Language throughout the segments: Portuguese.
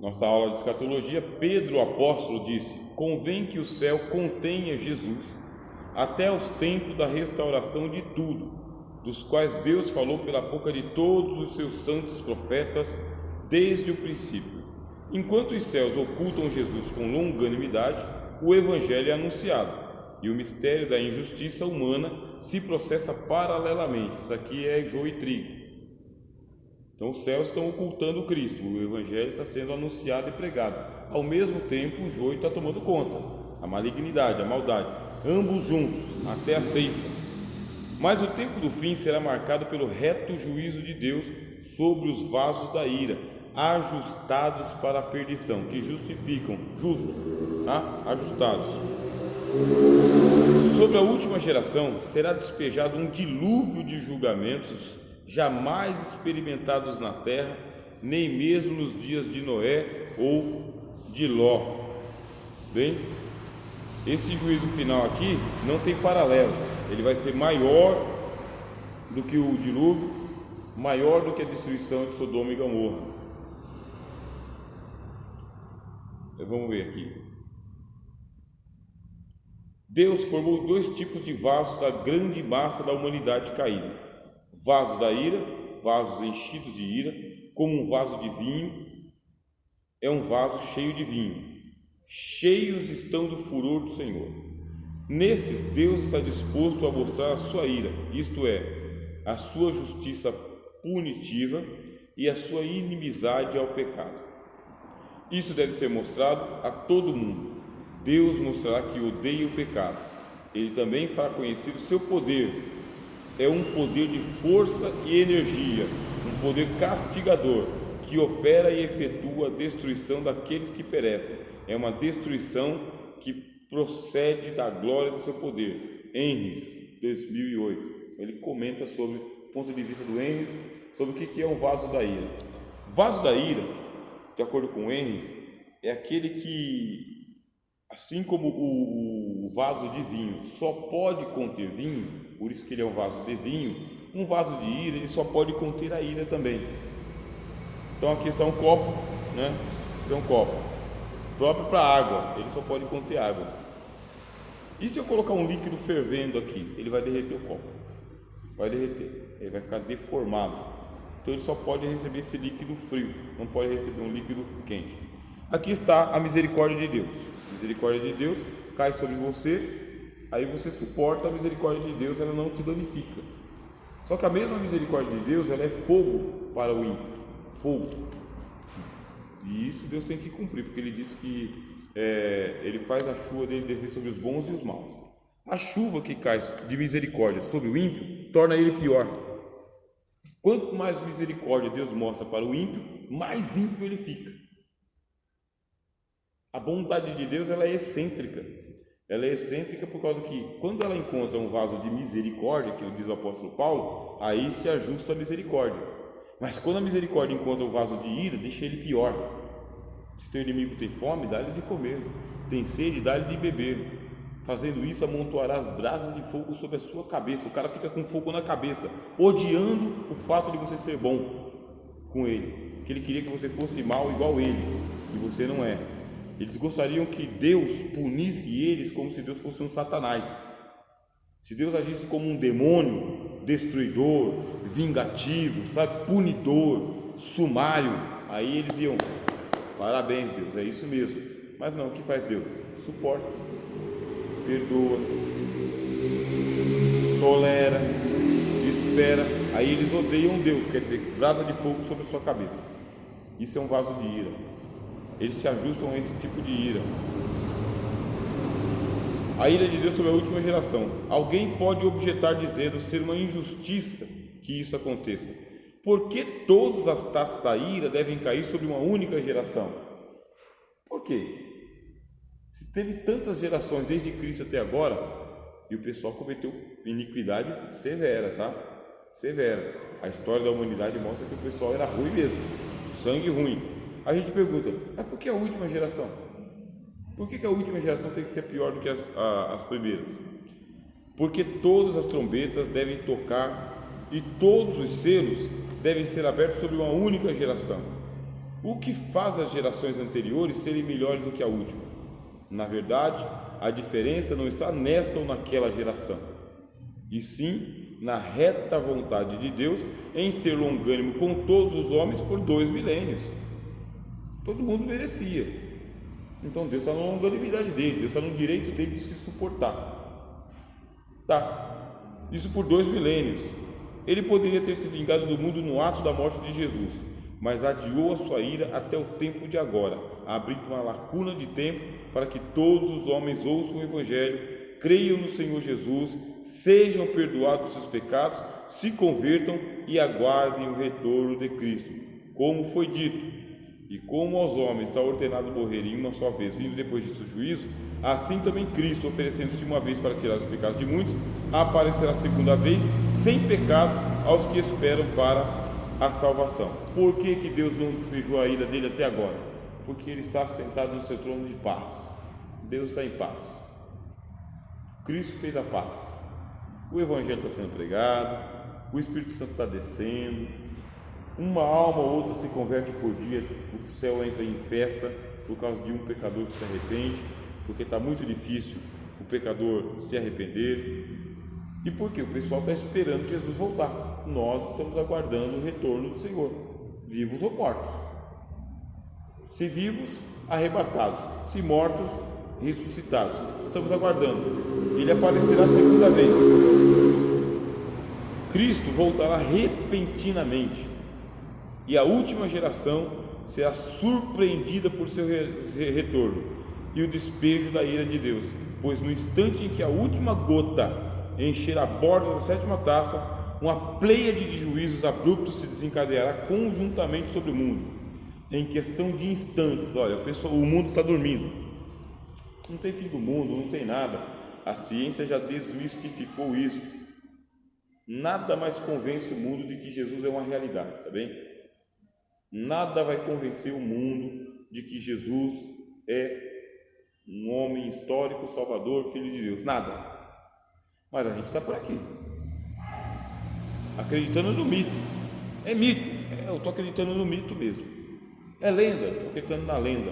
nossa aula de escatologia, Pedro, o apóstolo, disse: convém que o céu contenha Jesus até os tempos da restauração de tudo, dos quais Deus falou pela boca de todos os seus santos profetas desde o princípio. Enquanto os céus ocultam Jesus com longanimidade, o Evangelho é anunciado, e o mistério da injustiça humana se processa paralelamente. Isso aqui é joio e trigo. Então os céus estão ocultando Cristo, o Evangelho está sendo anunciado e pregado. Ao mesmo tempo, o joio está tomando conta, a malignidade, a maldade, ambos juntos, até a ceifa. Mas o tempo do fim será marcado pelo reto juízo de Deus sobre os vasos da ira, ajustados para a perdição, que justificam, ajustados. Sobre a última geração será despejado um dilúvio de julgamentos jamais experimentados na terra, nem mesmo nos dias de Noé ou de Ló. Bem, esse juízo final aqui não tem paralelo, ele vai ser maior do que o dilúvio, maior do que a destruição de Sodoma e Gomorra. Vamos ver aqui. Deus formou dois tipos de vasos da grande massa da humanidade caída: vasos da ira, vasos enchidos de ira, como um vaso de vinho é um vaso cheio de vinho. Cheios estão do furor do Senhor. Nesses, Deus está disposto a mostrar a sua ira, isto é, a sua justiça punitiva e a sua inimizade ao pecado. Isso deve ser mostrado a todo mundo. Deus mostrará que odeia o pecado. Ele também fará conhecido o seu poder. É um poder de força e energia, um poder castigador, que opera e efetua a destruição daqueles que perecem. É uma destruição que procede da glória do seu poder. Henrys, 2008. Ele comenta sobre o ponto de vista do Henrys, sobre o que é um vaso da ira. O vaso da ira, de acordo com Henrys, é aquele que, assim como o vaso de vinho só pode conter vinho, por isso que ele é um vaso de vinho, um vaso de ira ele só pode conter a ira também. Então aqui está um copo, né? Este é um copo próprio para água, ele só pode conter água. E se eu colocar um líquido fervendo aqui, ele vai derreter o copo, vai derreter, ele vai ficar deformado. Então ele só pode receber esse líquido frio, não pode receber um líquido quente. Aqui está a misericórdia de Deus. A misericórdia de Deus cai sobre você, aí você suporta a misericórdia de Deus, ela não te danifica. Só que a mesma misericórdia de Deus, ela é fogo para o ímpio, fogo. E isso Deus tem que cumprir, porque ele diz que ele faz a chuva dele descer sobre os bons e os maus. A chuva que cai de misericórdia sobre o ímpio torna ele pior. Quanto mais misericórdia Deus mostra para o ímpio, mais ímpio ele fica. A bondade de Deus, ela é excêntrica. Ela é excêntrica por causa que, quando ela encontra um vaso de misericórdia, que diz o apóstolo Paulo, aí se ajusta a misericórdia. Mas quando a misericórdia encontra um vaso de ira, deixa ele pior. Se teu inimigo tem fome, dá-lhe de comer. Tem sede, dá-lhe de beber. Fazendo isso, amontoarás brasas de fogo sobre a sua cabeça. O cara fica com fogo na cabeça, odiando o fato de você ser bom com ele, porque ele queria que você fosse mal igual ele, e você não é. Eles gostariam que Deus punisse eles como se Deus fosse um Satanás. Se Deus agisse como um demônio, destruidor, vingativo, sabe, punidor, sumário, aí eles iam, parabéns Deus, é isso mesmo. Mas não, o que faz Deus? Suporta, perdoa, tolera, espera. Aí eles odeiam Deus, quer dizer, brasa de fogo sobre a sua cabeça. Isso é um vaso de ira. Eles se ajustam a esse tipo de ira. A ira de Deus sobre a última geração. Alguém pode objetar dizendo ser uma injustiça que isso aconteça. Por que todas as taças da ira devem cair sobre uma única geração? Por quê? Se teve tantas gerações desde Cristo até agora, e o pessoal cometeu iniquidade severa, tá? Severa. A história da humanidade mostra que o pessoal era ruim mesmo, sangue ruim. A gente pergunta, mas por que a última geração? Por que a última geração tem que ser pior do que as primeiras? Porque todas as trombetas devem tocar e todos os selos devem ser abertos sobre uma única geração. O que faz as gerações anteriores serem melhores do que a última? Na verdade, a diferença não está nesta ou naquela geração, e sim na reta vontade de Deus em ser longânimo com todos os homens por 2 milênios. Todo mundo merecia. Então Deus está na longanimidade dele, Deus está no direito dele de se suportar. Tá, isso por 2 milênios. Ele poderia ter se vingado do mundo no ato da morte de Jesus, mas adiou a sua ira até o tempo de agora, abrindo uma lacuna de tempo para que todos os homens ouçam o Evangelho, creiam no Senhor Jesus, sejam perdoados seus pecados, se convertam e aguardem o retorno de Cristo, como foi dito. E como aos homens está ordenado morrerem uma só vez, vindo depois disso o juízo, assim também Cristo, oferecendo-se uma vez para tirar os pecados de muitos, aparecerá segunda vez, sem pecado, aos que esperam para a salvação. Por que Deus não despejou a ira dele até agora? Porque ele está sentado no seu trono de paz. Deus está em paz. Cristo fez a paz. O Evangelho está sendo pregado, o Espírito Santo está descendo, uma alma ou outra se converte por dia, o céu entra em festa por causa de um pecador que se arrepende, porque está muito difícil o pecador se arrepender. E por quê? O pessoal está esperando Jesus voltar. Nós estamos aguardando o retorno do Senhor, vivos ou mortos. Se vivos, arrebatados; se mortos, ressuscitados. Estamos aguardando. Ele aparecerá a segunda vez. Cristo voltará repentinamente, e a última geração será surpreendida por seu retorno e o despejo da ira de Deus, pois no instante em que a última gota encher a borda da 7ª taça, uma pleiade de juízos abruptos se desencadeará conjuntamente sobre o mundo, em questão de instantes. Olha, o mundo está dormindo, não tem fim do mundo, não tem nada, a ciência já desmistificou isso, nada mais convence o mundo de que Jesus é uma realidade, tá bem? Nada vai convencer o mundo de que Jesus é um homem histórico, salvador, filho de Deus, nada. Mas a gente está por aqui, acreditando no mito. É mito, eu estou acreditando no mito mesmo. É lenda, estou acreditando na lenda.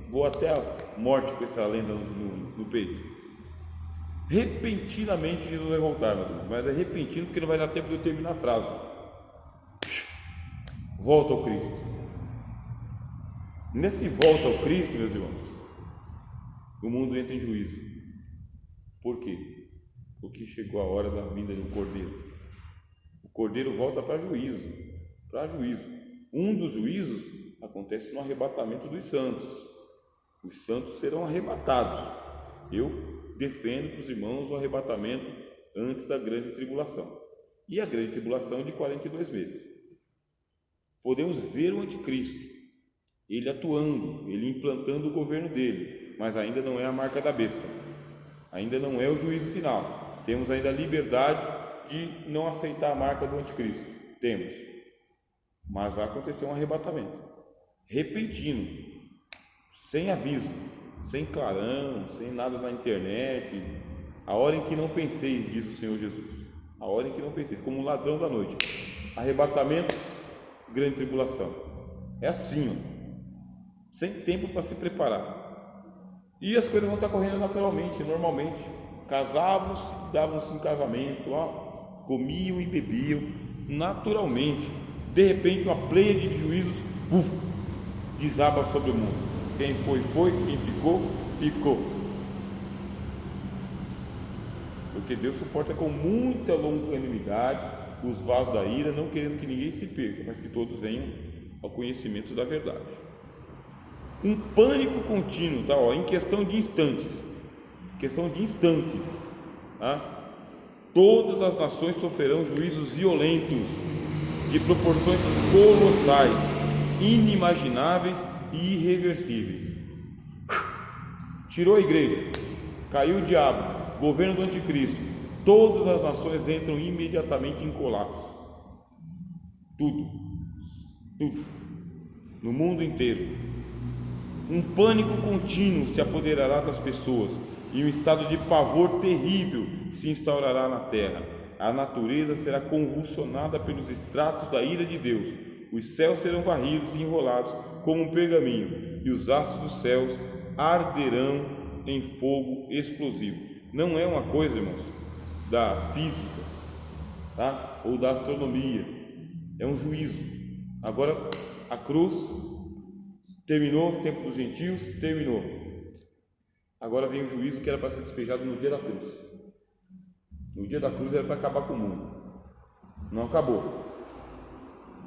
Vou até a morte com essa lenda no peito. Repentinamente Jesus vai voltar, meus irmãos, mas é repentino porque não vai dar tempo de eu terminar a frase. Volta ao Cristo. Nesse volta ao Cristo, meus irmãos, o mundo entra em juízo. Por quê? Porque chegou a hora da vinda do Cordeiro. O Cordeiro volta para juízo. Um dos juízos acontece no arrebatamento dos santos. Os santos serão arrebatados. Eu defendo para os irmãos o arrebatamento antes da grande tribulação. E a grande tribulação de 42 meses. Podemos ver o anticristo, ele atuando, ele implantando o governo dele, mas ainda não é a marca da besta, ainda não é o juízo final. Temos ainda a liberdade de não aceitar a marca do anticristo, temos, mas vai acontecer um arrebatamento repentino, sem aviso, sem clarão, sem nada na internet, a hora em que não penseis, diz o Senhor Jesus, a hora em que não penseis, como um ladrão da noite. Arrebatamento, grande tribulação, é assim, ó, sem tempo para se preparar, e as coisas vão estar correndo naturalmente, normalmente. Casavam-se, davam-se em casamento, ó, comiam e bebiam naturalmente. De repente, uma pleiade de juízos desaba sobre o mundo. Quem foi, quem ficou, ficou. Porque Deus suporta com muita longanimidade os vasos da ira, não querendo que ninguém se perca, mas que todos venham ao conhecimento da verdade. Um pânico contínuo, tá? Ó, em questão de instantes, tá? Todas as nações sofrerão juízos violentos, de proporções colossais, inimagináveis e irreversíveis. Tirou a igreja, caiu o diabo, governo do anticristo, todas as nações entram imediatamente em colapso. Tudo, no mundo inteiro. Um pânico contínuo se apoderará das pessoas e um estado de pavor terrível se instaurará na terra. A natureza será convulsionada pelos estratos da ira de Deus. Os céus serão varridos e enrolados como um pergaminho, e os astros dos céus arderão em fogo explosivo. Não é uma coisa, irmãos, da física, tá? Ou da astronomia, é um juízo. Agora a cruz terminou, o tempo dos gentios terminou. Agora vem o juízo que era para ser despejado no dia da cruz. No dia da cruz era para acabar com o mundo. Não acabou.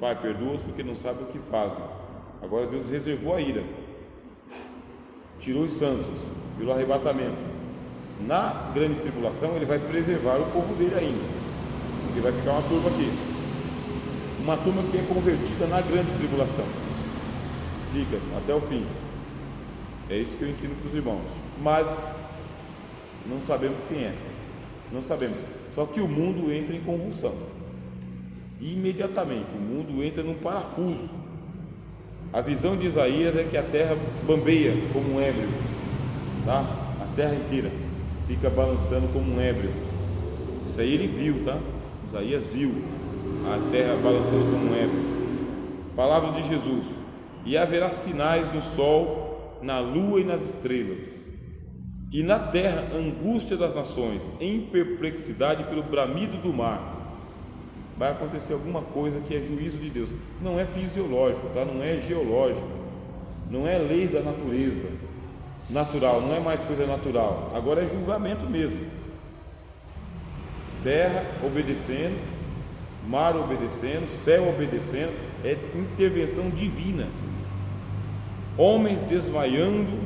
Pai, perdoa-os porque não sabem o que fazem. Agora Deus reservou a ira, tirou os santos pelo arrebatamento. Na grande tribulação Ele vai preservar o povo dele ainda, porque vai ficar uma turma aqui, uma turma que é convertida na grande tribulação, fica até o fim. É isso que eu ensino para os irmãos, mas não sabemos quem é, não sabemos. Só que o mundo entra em convulsão, imediatamente o mundo entra num parafuso. A visão de Isaías é que a terra bambeia como um ébrio, tá? A terra inteira fica balançando como um ébrio. Isso aí ele viu, tá? Isaías viu a terra balançando como um ébrio. Palavra de Jesus: e haverá sinais no sol, na lua e nas estrelas, e na terra angústia das nações, em perplexidade pelo bramido do mar. Vai acontecer alguma coisa que é juízo de Deus. Não é fisiológico, tá? Não é geológico, não é lei da natureza natural, não é mais coisa natural. Agora é julgamento mesmo. Terra obedecendo, mar obedecendo, céu obedecendo, é intervenção divina. Homens desmaiando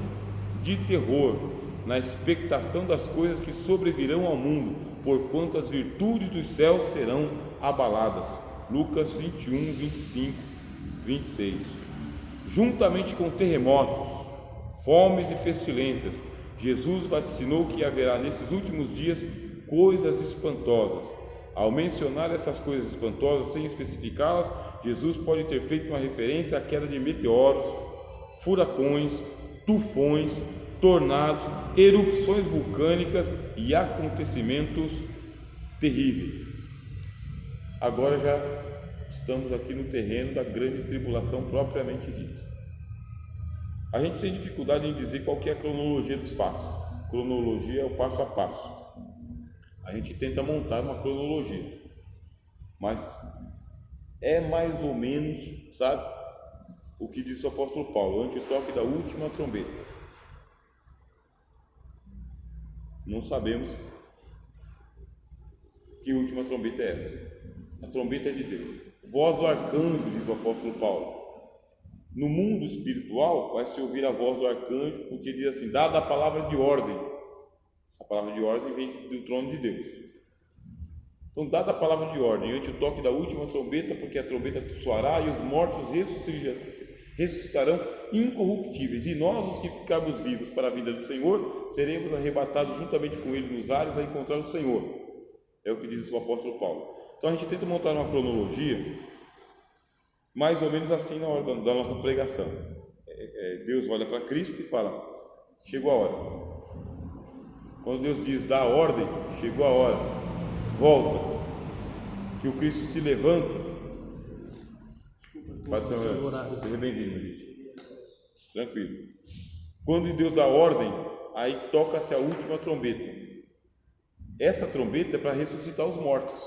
de terror na expectação das coisas que sobrevirão ao mundo, porquanto as virtudes dos céus serão abaladas. Lucas 21, 25, 26. Juntamente com terremotos, fomes e pestilências, Jesus vaticinou que haverá nesses últimos dias coisas espantosas. Ao mencionar essas coisas espantosas sem especificá-las, Jesus pode ter feito uma referência à queda de meteoros, furacões, tufões, tornados, erupções vulcânicas e acontecimentos terríveis. Agora já estamos aqui no terreno da grande tribulação propriamente dita. A gente tem dificuldade em dizer qual que é a cronologia dos fatos. Cronologia é o passo a passo. A gente tenta montar uma cronologia, mas é mais ou menos, sabe, o que diz o apóstolo Paulo, ante o toque da última trombeta. Não sabemos que última trombeta é essa. A trombeta é de Deus. Voz do arcanjo, diz o apóstolo Paulo. No mundo espiritual vai se ouvir a voz do arcanjo, porque diz assim: dada a palavra de ordem. A palavra de ordem vem do trono de Deus. Então, dada a palavra de ordem, ante o toque da última trombeta, porque a trombeta soará e os mortos ressuscitarão incorruptíveis, e nós, os que ficarmos vivos para a vida do Senhor, seremos arrebatados juntamente com Ele nos ares a encontrar o Senhor. É o que diz o apóstolo Paulo. Então a gente tenta montar uma cronologia mais ou menos assim na hora da nossa pregação. Deus olha para Cristo e fala: chegou a hora. Quando Deus diz dá a ordem, chegou a hora, volta, que o Cristo se levanta. Pode ser, seja bem-vindo, meu gente. Tranquilo. Quando Deus dá a ordem, aí toca-se a última trombeta. Essa trombeta é para ressuscitar os mortos.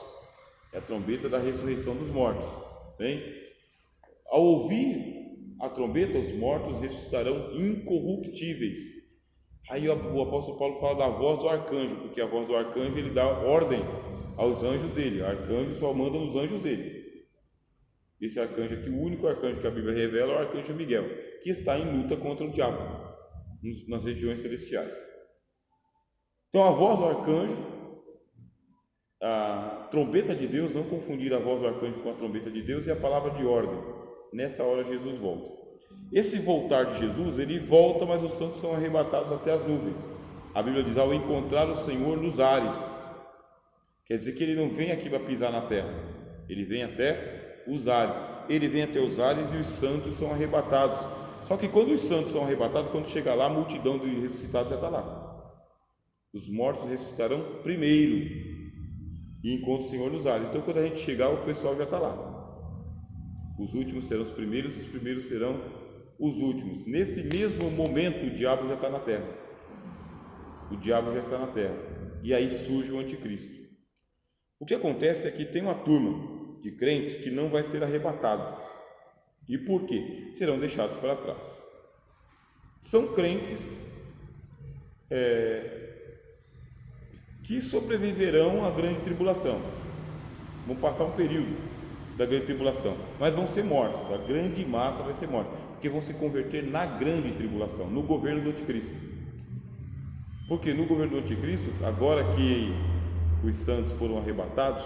É a trombeta da ressurreição dos mortos. Bem? Ao ouvir a trombeta, os mortos ressuscitarão incorruptíveis. Aí o apóstolo Paulo fala da voz do arcanjo, porque a voz do arcanjo ele dá ordem aos anjos dele. O arcanjo só manda nos anjos dele. Esse arcanjo aqui, o único arcanjo que a Bíblia revela é o arcanjo Miguel, que está em luta contra o diabo nas regiões celestiais. Então a voz do arcanjo, a trombeta de Deus, não confundir a voz do arcanjo com a trombeta de Deus, e a palavra de ordem. Nessa hora Jesus volta. Esse voltar de Jesus, ele volta, mas os santos são arrebatados até as nuvens. A Bíblia diz: ao encontrar o Senhor nos ares. Quer dizer que ele não vem aqui para pisar na terra, ele vem até os ares. Ele vem até os ares e os santos são arrebatados. Só que quando os santos são arrebatados, quando chega lá, a multidão de ressuscitados já está lá. Os mortos ressuscitarão primeiro e encontram o Senhor nos ares. Então quando a gente chegar, o pessoal já está lá. Os últimos serão os primeiros serão os últimos. Nesse mesmo momento, o diabo já está na terra. O diabo já está na terra. E aí surge o anticristo. O que acontece é que tem uma turma de crentes que não vai ser arrebatado. E por quê? Serão deixados para trás. São crentes que sobreviverão à grande tribulação. Vão passar um período da grande tribulação, mas vão ser mortos. A grande massa vai ser morta, porque vão se converter na grande tribulação, no governo do anticristo. Porque no governo do anticristo, agora que os santos foram arrebatados,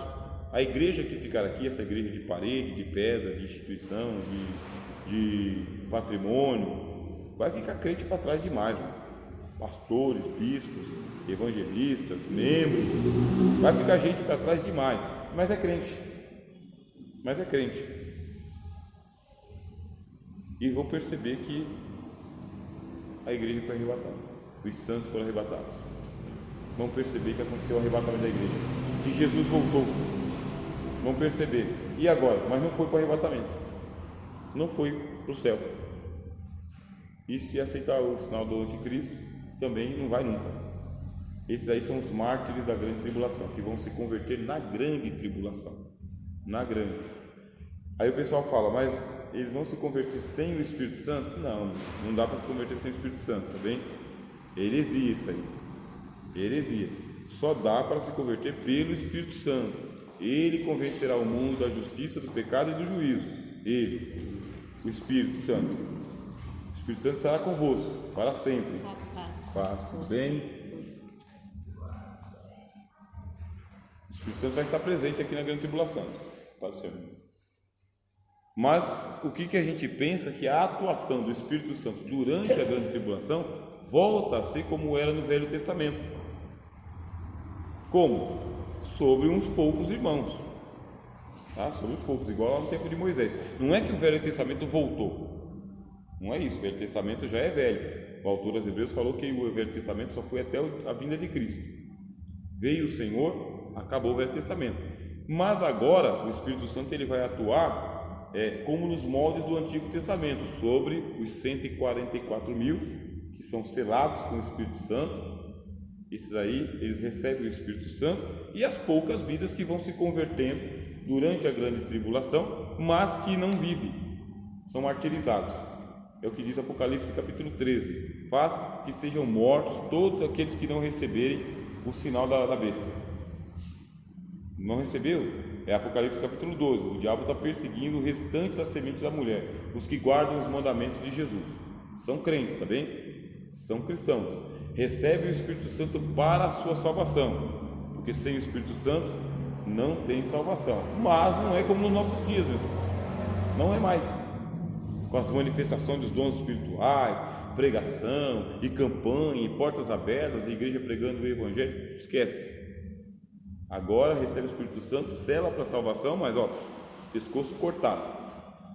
a igreja que ficar aqui, essa igreja de parede, de pedra, de instituição, de patrimônio, vai ficar crente para trás demais, pastores, bispos, evangelistas, membros, vai ficar gente para trás demais, mas é crente, e vão perceber que a igreja foi arrebatada, os santos foram arrebatados, vão perceber que aconteceu o arrebatamento da igreja, que Jesus voltou, vão perceber, e agora? Mas não foi para o arrebatamento, não foi para o céu, e se aceitar o sinal do anticristo, também não vai nunca. Esses aí são os mártires da grande tribulação, que vão se converter na grande tribulação, na grande. Aí o pessoal fala, mas eles vão se converter sem o Espírito Santo? Não, não dá para se converter sem o Espírito Santo, tá bem? Heresia isso aí, heresia. Só dá para se converter pelo Espírito Santo. Ele convencerá o mundo da justiça, do pecado e do juízo. Ele, o Espírito Santo. O Espírito Santo estará convosco para sempre. Faça o bem. O Espírito Santo vai estar presente aqui na grande tribulação. Mas o que a gente pensa que a atuação do Espírito Santo durante a grande tribulação volta a ser como era no Velho Testamento. Como? Sobre uns poucos irmãos, tá? Sobre os poucos, igual no tempo de Moisés. Não é que o Velho Testamento voltou, não é isso, o Velho Testamento já é velho. O autor dos Hebreus falou que o Velho Testamento só foi até a vinda de Cristo. Veio o Senhor, acabou o Velho Testamento. Mas agora o Espírito Santo ele vai atuar como nos moldes do Antigo Testamento, sobre os 144 mil que são selados com o Espírito Santo. Esses aí, eles recebem o Espírito Santo, e as poucas vidas que vão se convertendo durante a grande tribulação, mas que não vivem, são martirizados. É o que diz Apocalipse capítulo 13: faz que sejam mortos todos aqueles que não receberem o sinal da besta. Não recebeu? É Apocalipse capítulo 12. O diabo está perseguindo o restante da semente da mulher, os que guardam os mandamentos de Jesus. São crentes, tá bem? São cristãos. Recebem o Espírito Santo para a sua salvação, porque sem o Espírito Santo não tem salvação. Mas não é como nos nossos dias, meus irmãos. Não é mais. Com as manifestações dos dons espirituais, pregação e campanha, e portas abertas, a igreja pregando o Evangelho, esquece. Agora recebe o Espírito Santo, sela para a salvação, mas pescoço cortado,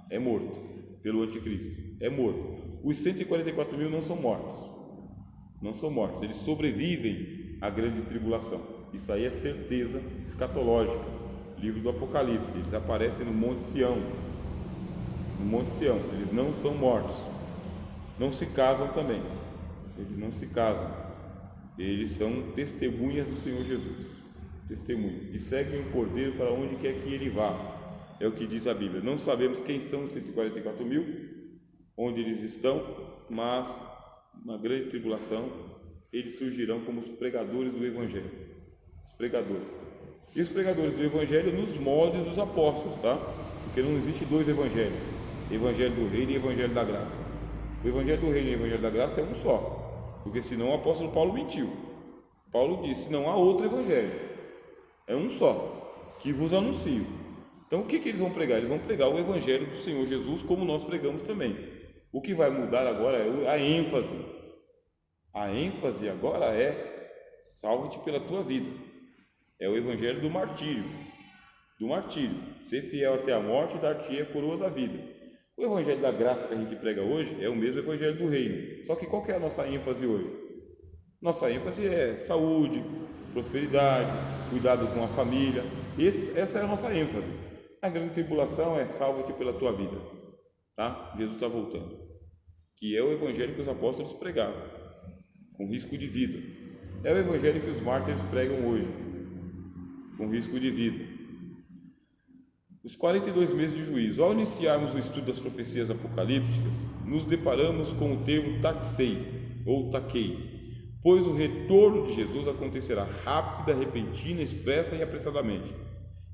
é morto pelo anticristo, é morto. Os 144 mil não são mortos, eles sobrevivem à grande tribulação. Isso aí é certeza escatológica. Livro do Apocalipse, eles aparecem no Monte Sião, eles não são mortos, não se casam também, eles não se casam, eles são testemunhas do Senhor Jesus, testemunhas, e seguem o Cordeiro para onde quer que ele vá. É o que diz a Bíblia. Não sabemos quem são os 144 mil, onde eles estão, mas na grande tribulação eles surgirão como os pregadores do Evangelho, os pregadores. E os pregadores do Evangelho nos moldes dos apóstolos, tá? Porque não existe dois evangelhos, Evangelho do Reino e Evangelho da Graça. O Evangelho do Reino e o Evangelho da Graça é um só, porque senão o apóstolo Paulo mentiu. Paulo disse: não há outro evangelho, é um só, que vos anuncio. Então o que eles vão pregar? Eles vão pregar o Evangelho do Senhor Jesus, como nós pregamos também. O que vai mudar agora é a ênfase. A ênfase agora é: salva-te pela tua vida. É o Evangelho do martírio. Ser fiel até a morte e dar-te a coroa da vida. O Evangelho da Graça que a gente prega hoje é o mesmo Evangelho do Reino. Só que qual que é a nossa ênfase hoje? Nossa ênfase é saúde, prosperidade, cuidado com a família. Essa é a nossa ênfase. A grande tribulação é: salva-te pela tua vida, tá? Jesus está voltando. que é o evangelho que os apóstolos pregavam, com risco de vida. É o evangelho que os mártires pregam hoje, com risco de vida. Os 42 meses de juízo. Ao iniciarmos o estudo das profecias apocalípticas, nos deparamos com o termo taxei, ou taquei, pois o retorno de Jesus acontecerá rápida, repentina, expressa e apressadamente.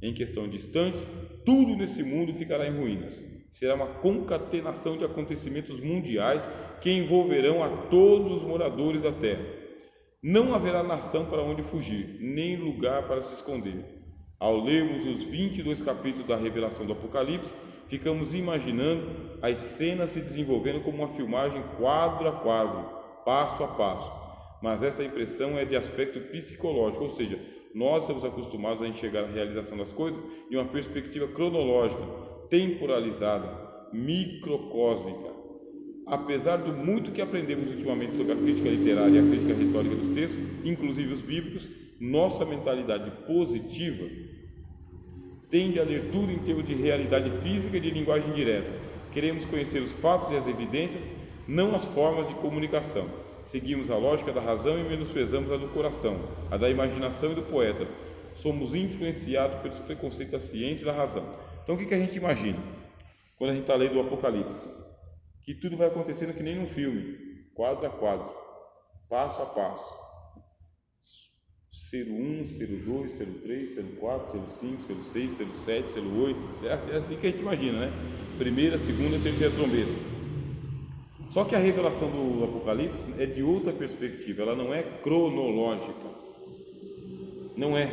Em questão de instantes, tudo nesse mundo ficará em ruínas. Será uma concatenação de acontecimentos mundiais que envolverão a todos os moradores da terra. Não haverá nação para onde fugir, nem lugar para se esconder. Ao lermos os 22 capítulos da revelação do Apocalipse, ficamos imaginando as cenas se desenvolvendo como uma filmagem quadro a quadro, passo a passo. Mas essa impressão é de aspecto psicológico, ou seja, nós estamos acostumados a enxergar a realização das coisas em uma perspectiva cronológica, temporalizada, microcósmica. Apesar do muito que aprendemos ultimamente sobre a crítica literária e a crítica retórica dos textos, inclusive os bíblicos, nossa mentalidade positiva tende a ler tudo em termos de realidade física e de linguagem direta. Queremos conhecer os fatos e as evidências, não as formas de comunicação. Seguimos a lógica da razão e menosprezamos a do coração, a da imaginação e do poeta. Somos influenciados pelos preconceitos da ciência e da razão. Então o que a gente imagina quando a gente está lendo o Apocalipse? Que tudo vai acontecendo que nem num filme, quadro a quadro, passo a passo. Selo 1, selo 2, selo 3, selo 4, selo 5, selo 6, selo 7, selo 8. É assim que a gente imagina, né? Primeira, segunda e terceira trombeta. Só que a revelação do Apocalipse é de outra perspectiva, ela não é cronológica. Não é.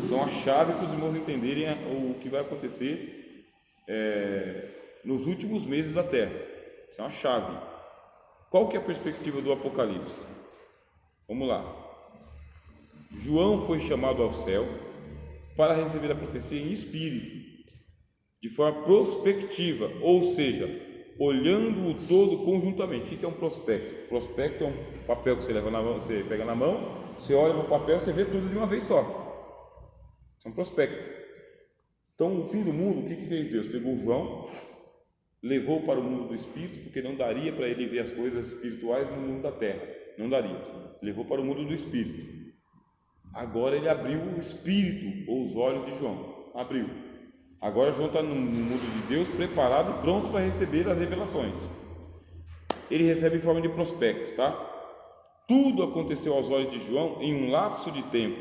São a chave para os irmãos entenderem o que vai acontecer nos últimos meses da Terra. Isso é uma chave. Qual que é a perspectiva do Apocalipse? Vamos lá. João foi chamado ao céu para receber a profecia em espírito, de forma prospectiva, ou seja, olhando o todo conjuntamente. O que é um prospecto? Prospecto é um papel que você leva na mão, você pega na mão, você olha para o papel, você vê tudo de uma vez só. Isso é um prospecto. Então, no fim do mundo, o que fez Deus? Pegou João, levou para o mundo do espírito, porque não daria para ele ver as coisas espirituais no mundo da terra. Não daria. Levou para o mundo do espírito. Agora ele abriu o espírito, ou os olhos de João. Abriu. Agora João está no mundo de Deus, preparado e pronto para receber as revelações. Ele recebe em forma de prospecto, tá? Tudo aconteceu aos olhos de João em um lapso de tempo.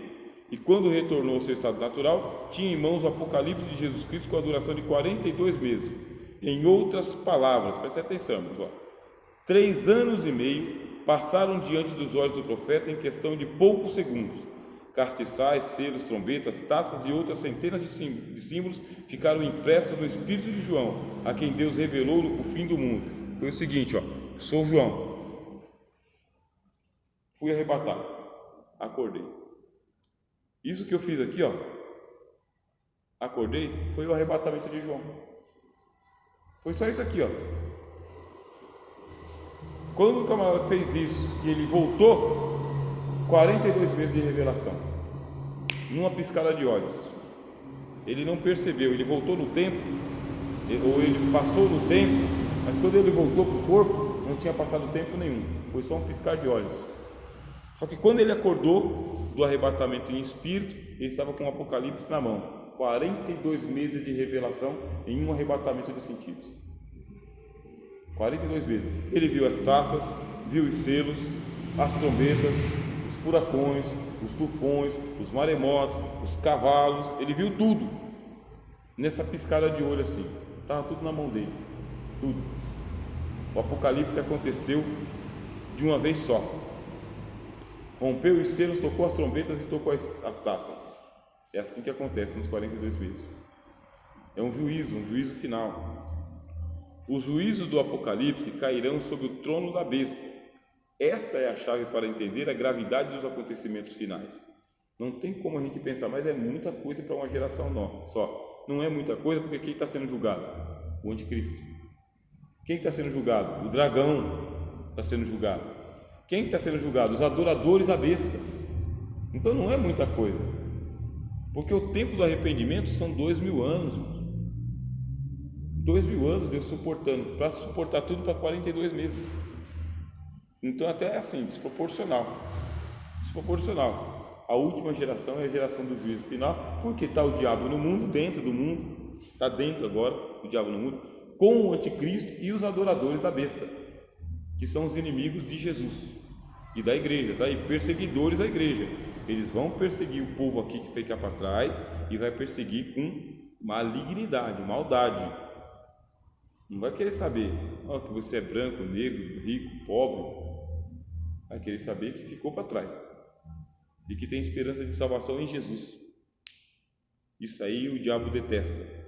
E quando retornou ao seu estado natural, tinha em mãos o Apocalipse de Jesus Cristo com a duração de 42 meses. Em outras palavras, preste atenção, ó, 3 anos e meio passaram diante dos olhos do profeta em questão de poucos segundos. Castiçais, selos, trombetas, taças e outras centenas de símbolos ficaram impressos no espírito de João, a quem Deus revelou o fim do mundo. Foi o seguinte, ó, sou João, fui arrebatado, acordei. Isso que eu fiz aqui, ó, acordei, foi o arrebatamento de João. Foi só isso aqui, ó. Quando o camarada fez isso, que ele voltou, 42 meses de revelação, numa piscada de olhos. Ele não percebeu, ele voltou no tempo, ou ele passou no tempo, mas quando ele voltou para o corpo, não tinha passado tempo nenhum, foi só um piscar de olhos. Só que quando ele acordou do arrebatamento em espírito, ele estava com o Apocalipse na mão. 42 meses de revelação em um arrebatamento de sentidos. 42 meses. Ele viu as taças, viu os selos, as trombetas, os furacões, os tufões, os maremotos, os cavalos. Ele viu tudo nessa piscada de olho assim. Estava tudo na mão dele. Tudo. O Apocalipse aconteceu de uma vez só. Rompeu os selos, tocou as trombetas e tocou as taças. É assim que acontece nos 42 meses. É um juízo final. Os juízos do Apocalipse cairão sobre o trono da besta. Esta é a chave para entender a gravidade dos acontecimentos finais. Não tem como a gente pensar, mas é muita coisa para uma geração só. Não é muita coisa porque quem está sendo julgado? O anticristo. Quem está sendo julgado? O dragão está sendo julgado. Quem está sendo julgado? Os adoradores da besta. Então não é muita coisa, porque o tempo do arrependimento são 2000 anos. 2.000 anos Deus suportando, para suportar tudo para 42 meses. Então até é assim, desproporcional. A última geração é a geração do juízo final, porque está o diabo no mundo, dentro do mundo, está dentro agora o diabo no mundo, com o anticristo e os adoradores da besta, que são os inimigos de Jesus e da igreja, tá? E perseguidores da igreja. Eles vão perseguir o povo aqui que fica para trás e vai perseguir com malignidade, maldade. Não vai querer saber que você é branco, negro, rico, pobre. Vai querer saber que ficou para trás e que tem esperança de salvação em Jesus. Isso aí o diabo detesta.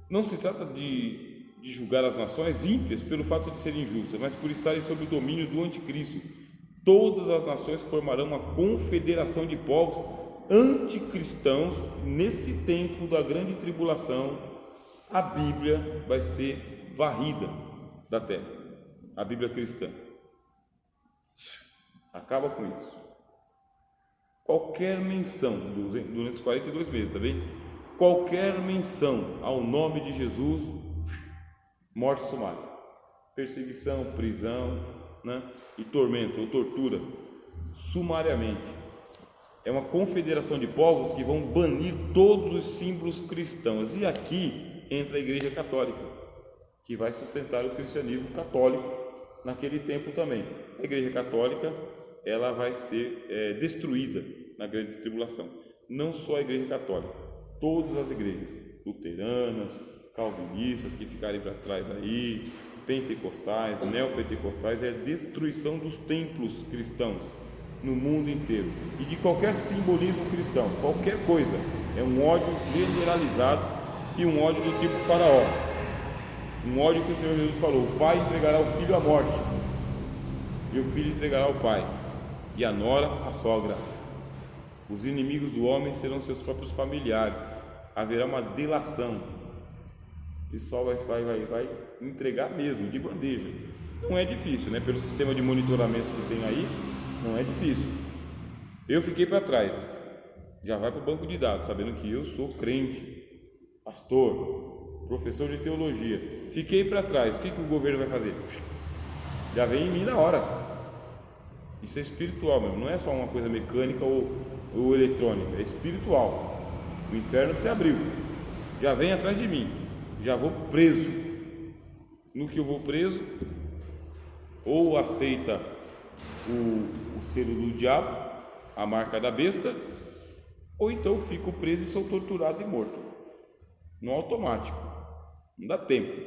Não se trata de julgar as nações ímpias pelo fato de serem injustas, mas por estarem sob o domínio do anticristo. Todas as nações formarão uma confederação de povos anticristãos. Nesse tempo da grande tribulação, a Bíblia vai ser varrida da terra, a Bíblia cristã. Acaba com isso. Qualquer menção durante os 42 meses, tá bem? Qualquer menção ao nome de Jesus, morte sumária, perseguição, prisão, né? E tormento ou tortura, sumariamente. É uma confederação de povos que vão banir todos os símbolos cristãos. E aqui entra a Igreja Católica, que vai sustentar o cristianismo católico naquele tempo também. A Igreja Católica, ela vai ser destruída na grande tribulação. Não só a Igreja Católica, todas as igrejas, luteranas, calvinistas que ficarem para trás aí, pentecostais, neopentecostais, é a destruição dos templos cristãos no mundo inteiro e de qualquer simbolismo cristão, qualquer coisa. É um ódio generalizado e um ódio do tipo Faraó, um ódio que o Senhor Jesus falou: o pai entregará o filho à morte e o filho entregará o pai, e a nora a sogra. Os inimigos do homem serão seus próprios familiares. Haverá uma delação. O pessoal vai entregar mesmo, de bandeja. Não é difícil, né? Pelo sistema de monitoramento que tem aí, não é difícil. Eu fiquei para trás. Já vai para o banco de dados, sabendo que eu sou crente, pastor, professor de teologia. Fiquei para trás. O que o governo vai fazer? Já vem em mim na hora. Isso é espiritual mesmo, não é só uma coisa mecânica ou eletrônica, é espiritual. O inferno se abriu, já vem atrás de mim, já vou preso. No que eu vou preso, ou aceita o selo do diabo, a marca da besta, ou então fico preso e sou torturado e morto, no automático. Não dá tempo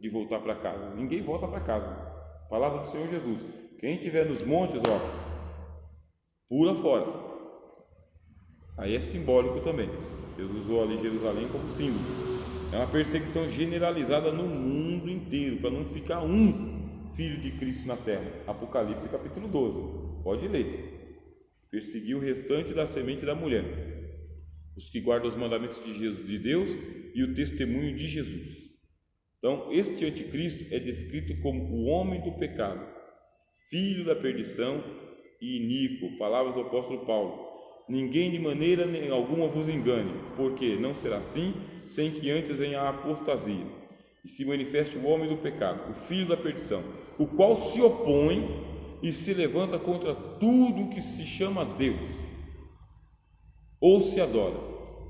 de voltar para casa, ninguém volta para casa. Palavra do Senhor Jesus: quem estiver nos montes, pula fora. Aí é simbólico também. Deus usou ali Jerusalém como símbolo. É uma perseguição generalizada no mundo inteiro, para não ficar um filho de Cristo na terra. Apocalipse capítulo 12, pode ler. Perseguir o restante da semente da mulher, os que guardam os mandamentos de Deus e o testemunho de Jesus. Então, este anticristo é descrito como o homem do pecado, filho da perdição e iníquo. Palavras do apóstolo Paulo: ninguém de maneira alguma vos engane, porque não será assim, sem que antes venha a apostasia e se manifeste o homem do pecado, o filho da perdição, o qual se opõe e se levanta contra tudo que se chama Deus ou se adora,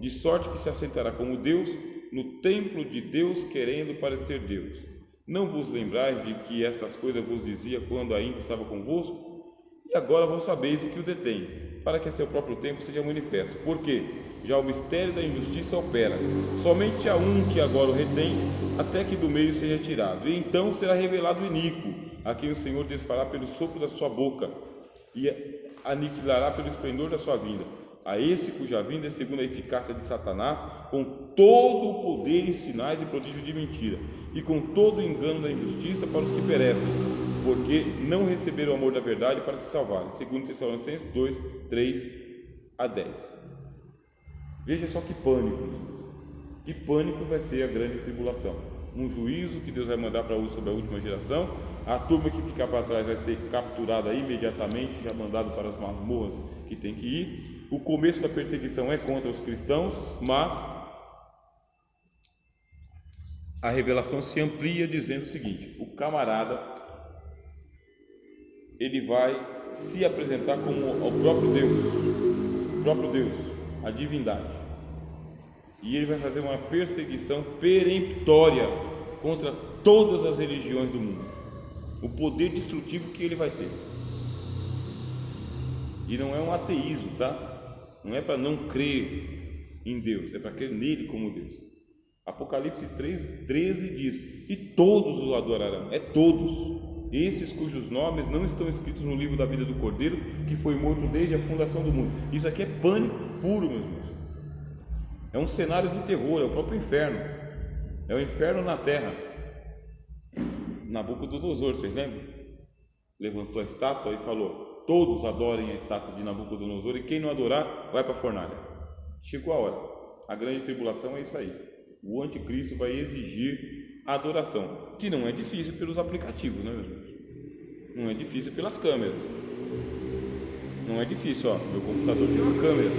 de sorte que se assentará como Deus no templo de Deus, querendo parecer Deus. Não vos lembrais de que estas coisas vos dizia quando ainda estava convosco? E agora vós sabeis o que o detém, para que a seu próprio tempo seja manifesto. Porque já o mistério da injustiça opera. Somente há um que agora o retém, até que do meio seja tirado. E então será revelado o iníquo, a quem o Senhor desfará pelo sopro da sua boca e aniquilará pelo esplendor da sua vinda. A esse cuja vinda é segundo a eficácia de Satanás, com todo o poder e sinais e prodígio de mentira, e com todo o engano da injustiça para os que perecem, porque não receberam o amor da verdade para se salvarem. Segundo Tessalonicenses 2, 3 a 10. Veja só que pânico vai ser a grande tribulação. Um juízo que Deus vai mandar sobre a última geração. A turma que ficar para trás vai ser capturada imediatamente, já mandado para as masmorras que tem que ir. O começo da perseguição é contra os cristãos, mas a revelação se amplia dizendo o seguinte: o camarada, ele vai se apresentar como o próprio Deus, a divindade, e ele vai fazer uma perseguição peremptória contra todas as religiões do mundo, o poder destrutivo que ele vai ter. E não é um ateísmo, tá? Não é para não crer em Deus, é para crer nele como Deus. Apocalipse 3:13 diz: e todos o adorarão, é todos, esses cujos nomes não estão escritos no livro da vida do Cordeiro, que foi morto desde a fundação do mundo. Isso aqui é pânico puro, meus irmãos. É um cenário de terror, é o próprio inferno, é o inferno na terra. Nabucodonosor, vocês lembram? Levantou a estátua e falou: todos adorem a estátua de Nabucodonosor, e quem não adorar vai para a fornalha. Chegou a hora, a grande tribulação é isso aí. O anticristo vai exigir a adoração, que não é difícil pelos aplicativos, né, meu irmão? Não é difícil pelas câmeras, não é difícil. Ó, meu computador tem uma câmera,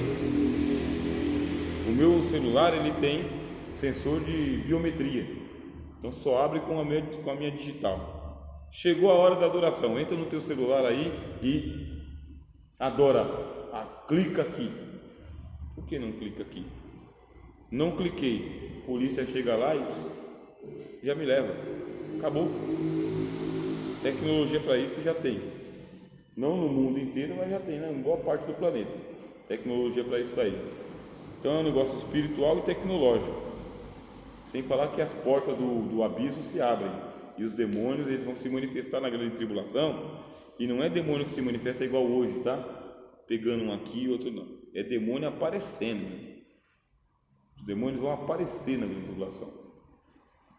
o meu celular ele tem sensor de biometria, então só abre com a minha digital. Chegou a hora da adoração, entra no teu celular aí e adora. Clica aqui. Por que não clica aqui? Não cliquei, a polícia chega lá e já me leva. Acabou. Tecnologia para isso já tem, não no mundo inteiro, mas já tem, né? Em boa parte do planeta, tecnologia para isso daí. Então é um negócio espiritual e tecnológico, sem falar que as portas do abismo se abrem, e os demônios eles vão se manifestar na grande tribulação. E não é demônio que se manifesta igual hoje, tá? Pegando um aqui e outro não, é demônio aparecendo, né? Os demônios vão aparecer na grande tribulação,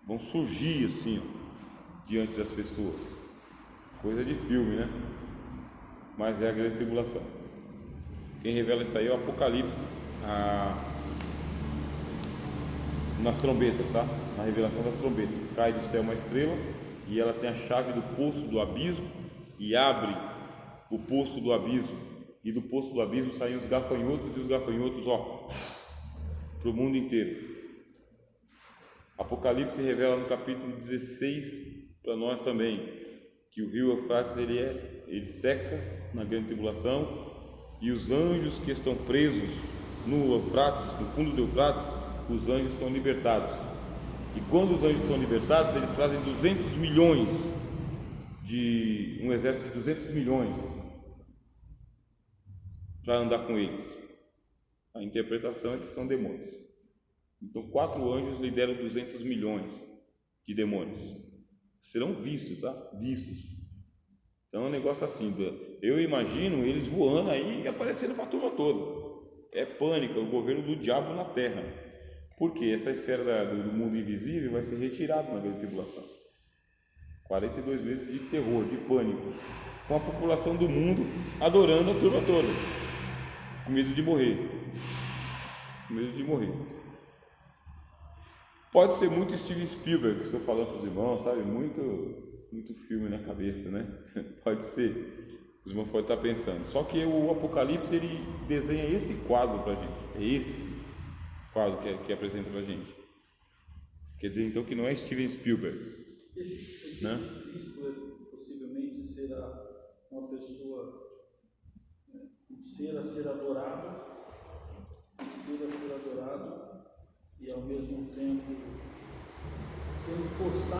vão surgir assim, ó, diante das pessoas. Coisa de filme, né? Mas é a grande tribulação. Quem revela isso aí é o Apocalipse, nas trombetas, tá? Na revelação das trombetas, cai do céu uma estrela e ela tem a chave do poço do abismo e abre o poço do abismo, e do poço do abismo saem os gafanhotos, e os gafanhotos, ó, para o mundo inteiro. Apocalipse revela no capítulo 16 para nós também que o rio Eufrates ele seca na grande tribulação, e os anjos que estão presos no Eufrates, no fundo do Eufrates, os anjos são libertados. E quando os anjos são libertados, eles trazem 200 milhões um exército de 200 milhões para andar com eles. A interpretação é que são demônios. Então 4 anjos lideram 200 milhões de demônios. Serão vistos, tá? Vistos. Então é um negócio assim, eu imagino eles voando aí e aparecendo para a turma toda. É pânico, é o governo do diabo na terra. Porque essa esfera do mundo invisível vai ser retirada na grande tribulação. 42 meses de terror, de pânico, com a população do mundo adorando a turma toda, com medo de morrer. Com medo de morrer. Pode ser muito Steven Spielberg que estou falando para os irmãos, sabe? Muito filme na cabeça, né? Pode ser. Os irmãos podem estar pensando. Só que o Apocalipse ele desenha esse quadro para a gente. É esse quadro que apresenta para a gente. Quer dizer então que não é Steven Spielberg. Esse né? Cristo possivelmente será uma pessoa, um ser a ser adorado, e ao mesmo tempo sendo forçado